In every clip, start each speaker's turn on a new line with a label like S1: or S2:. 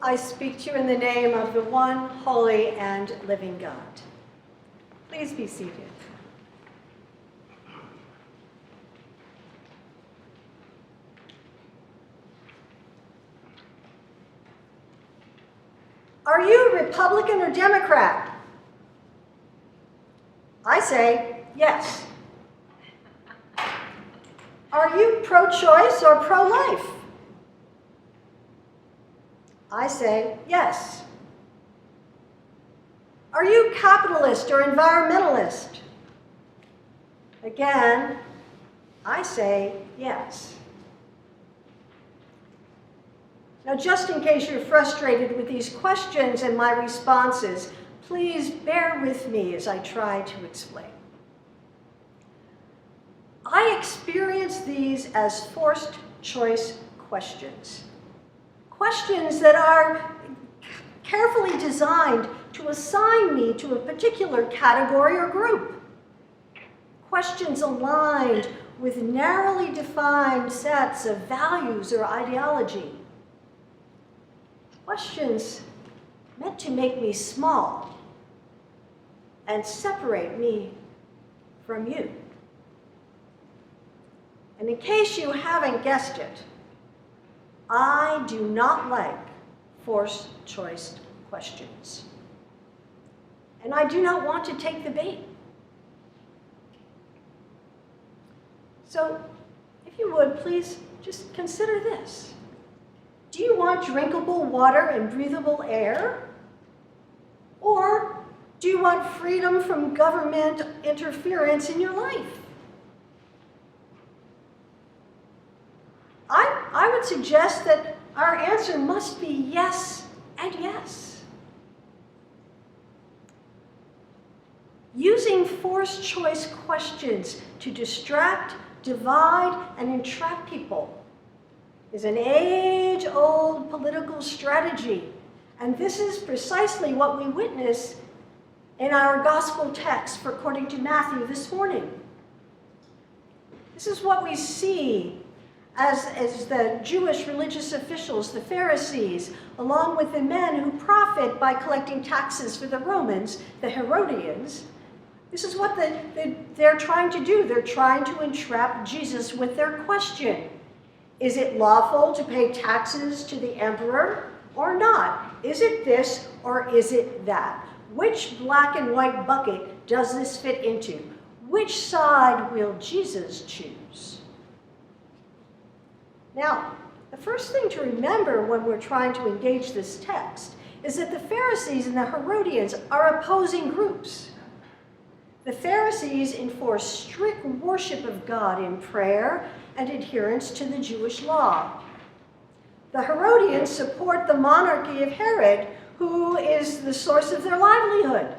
S1: I speak to you in the name of the one holy and living God. Please be seated. Are you Republican or Democrat? I say yes. Are you pro-choice or pro-life? I say yes. Are you capitalist or environmentalist? Again, I say yes. Now, just in case you're frustrated with these questions and my responses, please bear with me as I try to explain. I experience these as forced choice questions. Questions that are carefully designed to assign me to a particular category or group. Questions aligned with narrowly defined sets of values or ideology. Questions meant to make me small and separate me from you. And in case you haven't guessed it, I do not like forced choice questions. And I do not want to take the bait. So, if you would, please just consider this. Do you want drinkable water and breathable air? Or do you want freedom from government interference in your life? I would suggest that our answer must be yes and yes. Using forced choice questions to distract, divide, and entrap people is an age-old political strategy, and this is precisely what we witness in our gospel text according to Matthew this morning. This is what we see as the Jewish religious officials, the Pharisees, along with the men who profit by collecting taxes for the Romans, the Herodians. This is what they're trying to do. They're trying to entrap Jesus with their question. Is it lawful to pay taxes to the emperor or not? Is it this or is it that? Which black and white bucket does this fit into? Which side will Jesus choose? Now, the first thing to remember when we're trying to engage this text is that the Pharisees and the Herodians are opposing groups. The Pharisees enforce strict worship of God in prayer and adherence to the Jewish law. The Herodians support the monarchy of Herod, who is the source of their livelihood.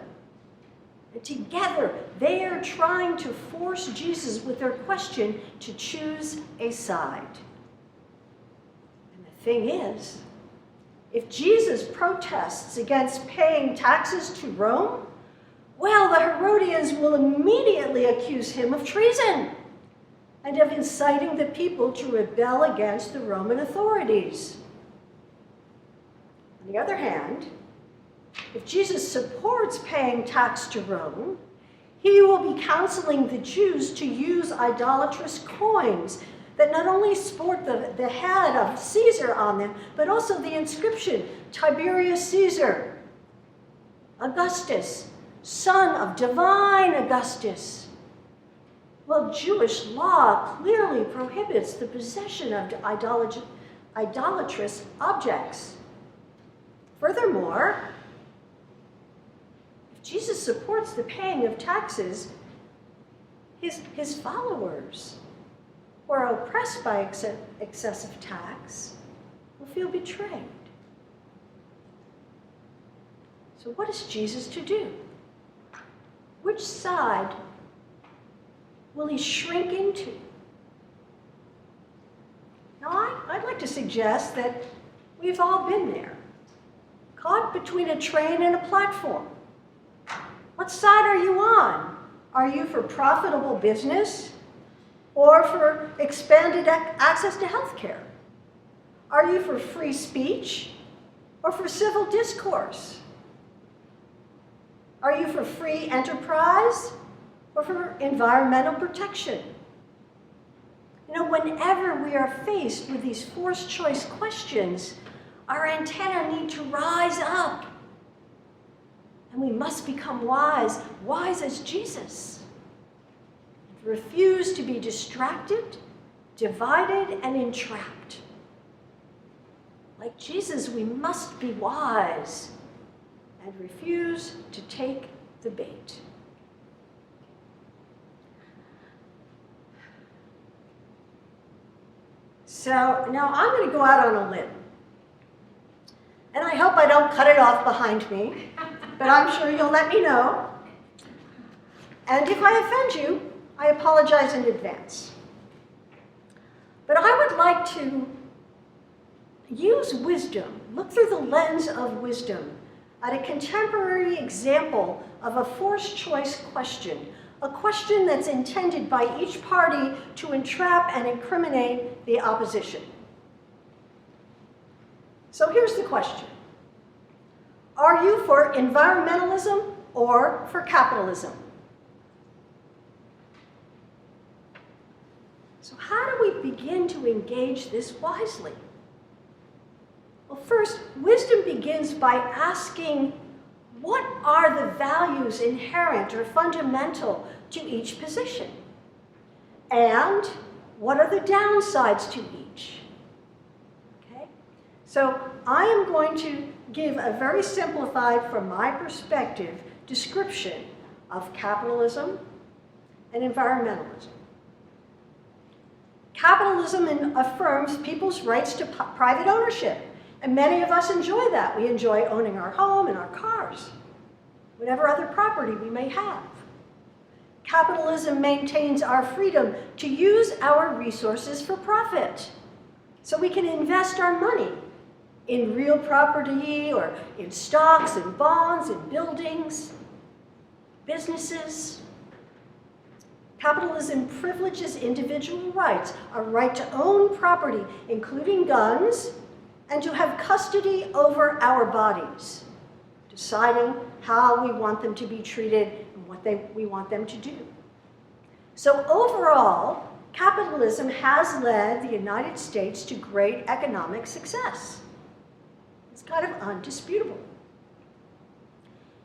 S1: And together, they are trying to force Jesus with their question to choose a side. And the thing is, if Jesus protests against paying taxes to Rome, well, the Herodians will immediately accuse him of treason and of inciting the people to rebel against the Roman authorities. On the other hand, if Jesus supports paying tax to Rome, he will be counseling the Jews to use idolatrous coins that not only sport the head of Caesar on them, but also the inscription, Tiberius Caesar, Augustus, son of divine Augustus. Well, Jewish law clearly prohibits the possession of idolatrous objects. Furthermore, if Jesus supports the paying of taxes, his followers who are oppressed by excessive tax will feel betrayed. So what is Jesus to do? Which side will he shrink into? Now, I'd like to suggest that we've all been there, caught between a train and a platform. What side are you on? Are you for profitable business or for expanded access to health care? Are you for free speech or for civil discourse? Are you for free enterprise or for environmental protection? You know, whenever we are faced with these forced choice questions, our antennae need to rise up. And we must become wise as Jesus. Refuse to be distracted, divided, and entrapped. Like Jesus, we must be wise and refuse to take the bait. So now I'm going to go out on a limb. And I hope I don't cut it off behind me, but I'm sure you'll let me know. And if I offend you, I apologize in advance. But I would like to use wisdom, look through the lens of wisdom at a contemporary example of a forced choice question, a question that's intended by each party to entrap and incriminate the opposition. So here's the question. Are you for environmentalism or for capitalism? So how do we begin to engage this wisely? Well, first, wisdom begins by asking, what are the values inherent or fundamental to each position? And what are the downsides to each? Okay? So I am going to give a very simplified, from my perspective, description of capitalism and environmentalism. Capitalism affirms people's rights to private ownership, and many of us enjoy that. We enjoy owning our home and our cars, whatever other property we may have. Capitalism maintains our freedom to use our resources for profit, so we can invest our money in real property or in stocks and bonds and buildings, businesses. Capitalism privileges individual rights, a right to own property, including guns, and to have custody over our bodies, deciding how we want them to be treated and what we want them to do. So overall, capitalism has led the United States to great economic success. It's kind of undisputable.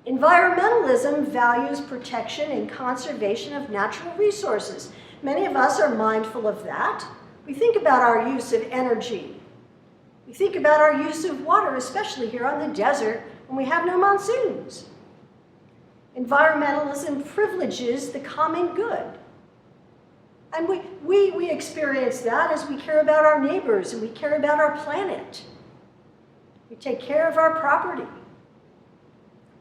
S1: Environmentalism values protection and conservation of natural resources. Many of us are mindful of that. We think about our use of energy. We think about our use of water, especially here on the desert when we have no monsoons. Environmentalism privileges the common good. And we experience that as we care about our neighbors and we care about our planet. We take care of our property.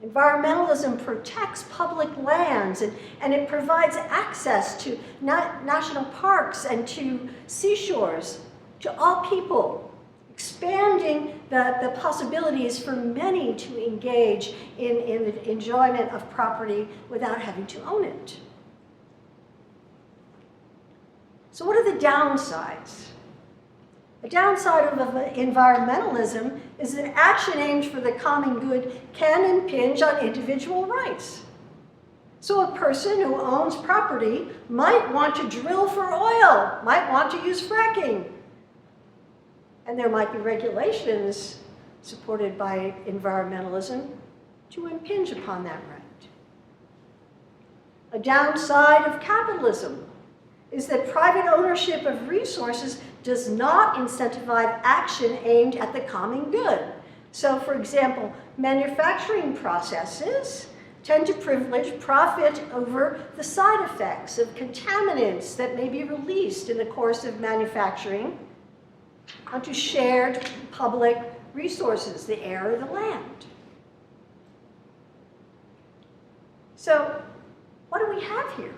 S1: Environmentalism protects public lands and it provides access to national parks and to seashores to all people, expanding the possibilities for many to engage in the enjoyment of property without having to own it. So what are the downsides? A downside of environmentalism is that action aimed for the common good can impinge on individual rights. So a person who owns property might want to drill for oil, might want to use fracking. And there might be regulations supported by environmentalism to impinge upon that right. A downside of capitalism is that private ownership of resources does not incentivize action aimed at the common good. So, for example, manufacturing processes tend to privilege profit over the side effects of contaminants that may be released in the course of manufacturing onto shared public resources, the air or the land. So, what do we have here?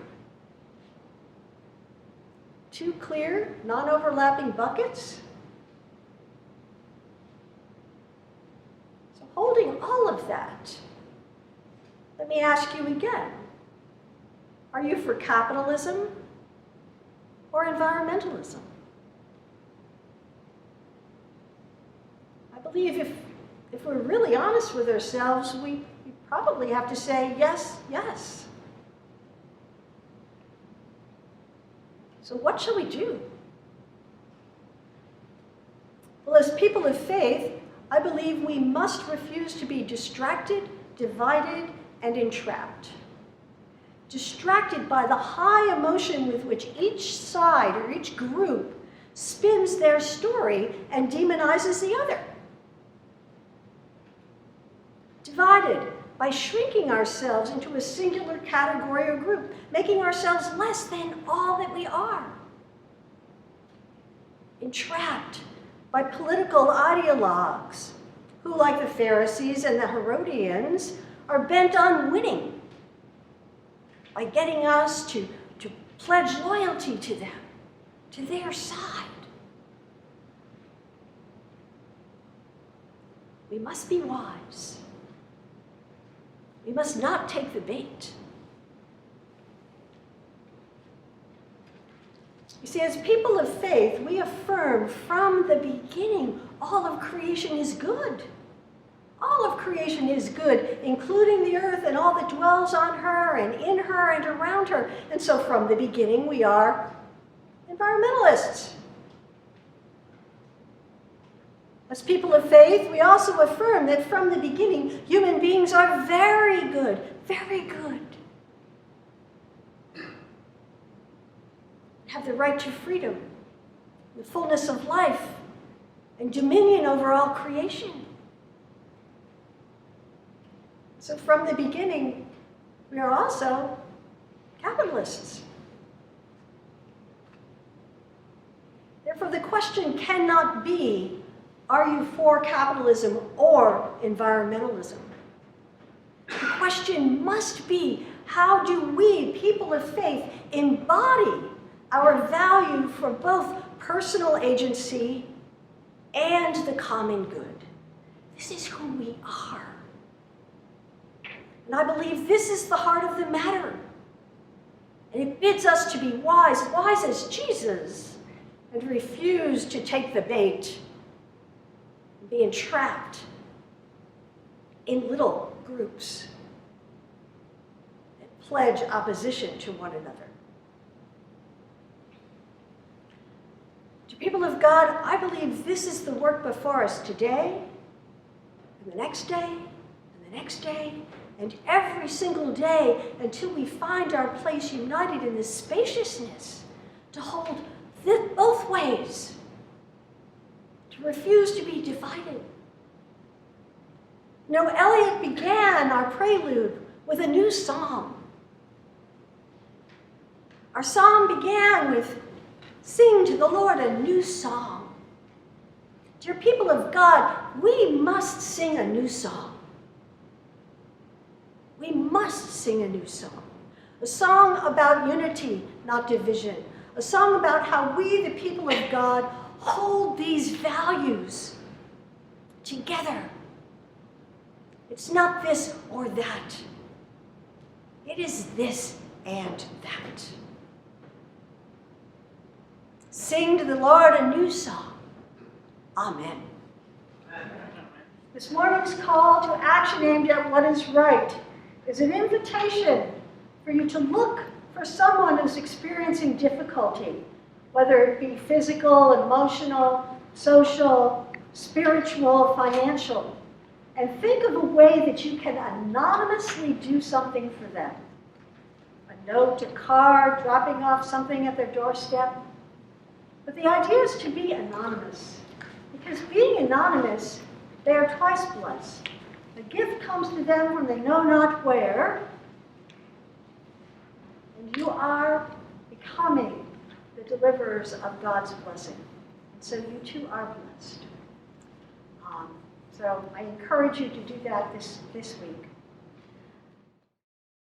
S1: Two clear, non-overlapping buckets? So holding all of that, let me ask you again. Are you for capitalism or environmentalism? I believe if we're really honest with ourselves, we probably have to say yes, yes. So what shall we do? Well, as people of faith, I believe we must refuse to be distracted, divided, and entrapped. Distracted by the high emotion with which each side or each group spins their story and demonizes the other. Divided by shrinking ourselves into a singular category or group, making ourselves less than all that we are. Entrapped by political ideologues who, like the Pharisees and the Herodians, are bent on winning by getting us to pledge loyalty to them, to their side. We must be wise. We must not take the bait. You see, as people of faith, we affirm from the beginning all of creation is good. All of creation is good, including the earth and all that dwells on her and in her and around her. And so from the beginning, we are environmentalists. As people of faith, we also affirm that from the beginning, human beings are very good, have the right to freedom, the fullness of life, and dominion over all creation. So from the beginning, we are also capitalists. Therefore, the question cannot be, are you for capitalism or environmentalism? The question must be, how do we, people of faith, embody our value for both personal agency and the common good? This is who we are. And I believe this is the heart of the matter. And it bids us to be wise, wise as Jesus, and refuse to take the bait and be entrapped in little groups that pledge opposition to one another. To people of God, I believe this is the work before us today, and the next day, and the next day, and every single day until we find our place united in this spaciousness to hold both ways, to refuse to be divided. You know, Eliot began our prelude with a new psalm. Our psalm began with, "Sing to the Lord a new song." Dear people of God, we must sing a new song. We must sing a new song. A song about unity, not division. A song about how we, the people of God, hold these values together. It's not this or that. It is this and that. Sing to the Lord a new song. Amen. This morning's call to action aimed at what is right is an invitation for you to look for someone who's experiencing difficulty, whether it be physical, emotional, social, spiritual, financial, and think of a way that you can anonymously do something for them. A note, a card, dropping off something at their doorstep. But the idea is to be anonymous, because being anonymous, they are twice blessed. The gift comes to them from they know not where, and you are becoming the deliverers of God's blessing. And so you too are blessed. So I encourage you to do that this week.